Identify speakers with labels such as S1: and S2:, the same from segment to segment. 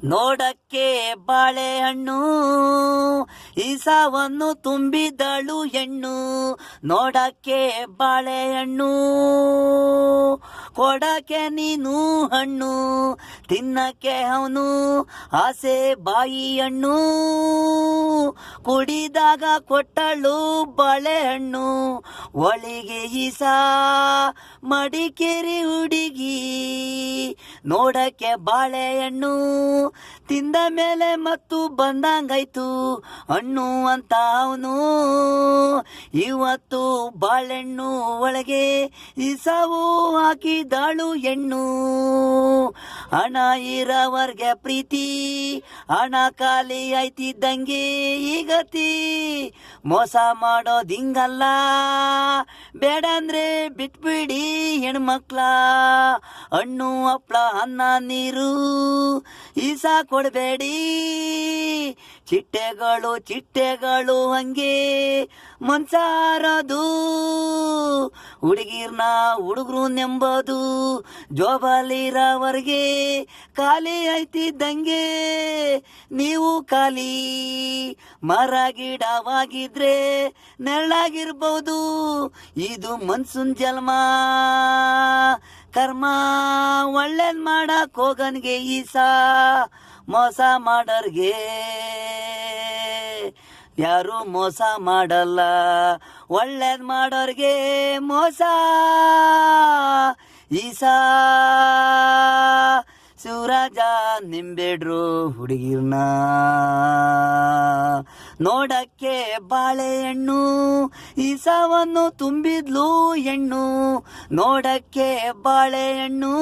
S1: ನೋಡಕ್ಕೆ ಬಾಳೆಹಣ್ಣು ಈಸವನ್ನು ತುಂಬಿದಳು ಹೆಣ್ಣು. ನೋಡಕ್ಕೆ ಬಾಳೆಹಣ್ಣು ಕೊಡಕ್ಕೆ ನೀನು ಹಣ್ಣು. ತಿನ್ನಕ್ಕೆ ಅವನು ಆಸೆ ಬಾಯಿ ಹಣ್ಣು. ಕುಡಿದಾಗ ಕೊಟ್ಟಳು ಬಾಳೆಹಣ್ಣು. ಒಳಿಗೆ ಈಸ ಮಡಿಕೇರಿ ಹುಡುಗಿ. ನೋಡಕ್ಕೆ ಬಾಳೆಹಣ್ಣು ತಿಂದ ಮೇಲೆ ಮತ್ತು ಬಂದಂಗಾಯ್ತು ಹಣ್ಣು ಅಂತ ಅವನು. ಇವತ್ತು ಬಾಳೆಹಣ್ಣು ಒಳಗೆ ಇಸವು ಹಾಕಿದಾಳು ಹೆಣ್ಣು. ಹಣ ಇರೋವರ್ಗೆ ಪ್ರೀತಿ, ಹಣ ಖಾಲಿ ಆಯ್ತಿದ್ದಂಗೆ ಈಗತಿ. ಮೋಸ ಮಾಡೋದು ಹಿಂಗಲ್ಲ, ಬೇಡಂದ್ರೆ ಬಿಟ್ಬಿಡಿ ಹೆಣ್ಮಕ್ಳ. ಹಣ್ಣು ಹಪ್ಳ ಅನ್ನ ನೀರು ಈಸ ಕೊಡಬೇಡಿ. ಚಿಟ್ಟೆಗಳು ಹಂಗೆ ಮನ್ಸಾರದು. ಹುಡುಗಿರ್ನ ಹುಡುಗರು ನೆಂಬೋದು ಜೋಬಲಿರೋವರೆಗೆ ಖಾಲಿ ಆಯ್ತಿದ್ದಂಗೆ ನೀವು ಖಾಲಿ. ಮರ ಗಿಡವಾಗಿದ್ರೆ ನೆರಳಾಗಿರ್ಬೋದು. ಇದು ಮನ್ಸೂನ್ ಜನ್ಮ ಕರ್ಮ. ಒಳ್ಳೇದ್ ಮಾಡಕ್ ಹೋಗನ್ಗೆ ಈಸ ಮೋಸ ಮಾಡೋರ್ಗೆ ಯಾರು ಮೋಸ ಮಾಡಲ್ಲ. ಒಳ್ಳೇದ್ ಮಾಡೋರ್ಗೆ ಮೋಸ ಈಸ. ಶಿವರಾಜ ನಿಂಬೇಡ್ರು ಹುಡುಗಿರ್ನ. ನೋಡಕ್ಕೆ ಬಾಳೆಹಣ್ಣು ಈಸವನ್ನು ತುಂಬಿದ್ಲು ಹೆಣ್ಣು. ನೋಡಕ್ಕೆ ಬಾಳೆಹಣ್ಣು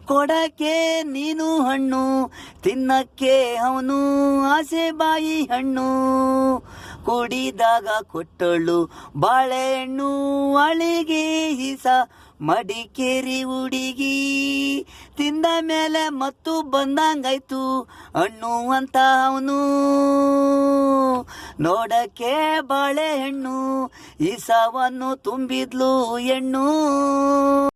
S1: ಕೊಡಕ್ಕೆ ನೀನು ಹಣ್ಣು. ತಿನ್ನಕ್ಕೆ ಅವನು ಆಸೆ ಬಾಯಿ ಹಣ್ಣು. ಕುಡಿದಾಗ ಕೊಟ್ಟಳು ಬಾಳೆಹಣ್ಣು ಅಳಿಗೆ ಈಸ ಮಡಿಕೇರಿ ಹುಡುಗಿ. ತಿಂದ ಮೇಲೆ ಮತ್ತು ಬಂದಂಗಾಯ್ತು ಹಣ್ಣು ಅಂತ ಅವನು. ನೋಡಕ್ಕೆ ಬಾಳೆಹಣ್ಣು ಈಸವನ್ನು ತುಂಬಿದ್ಲು ಹೆಣ್ಣು.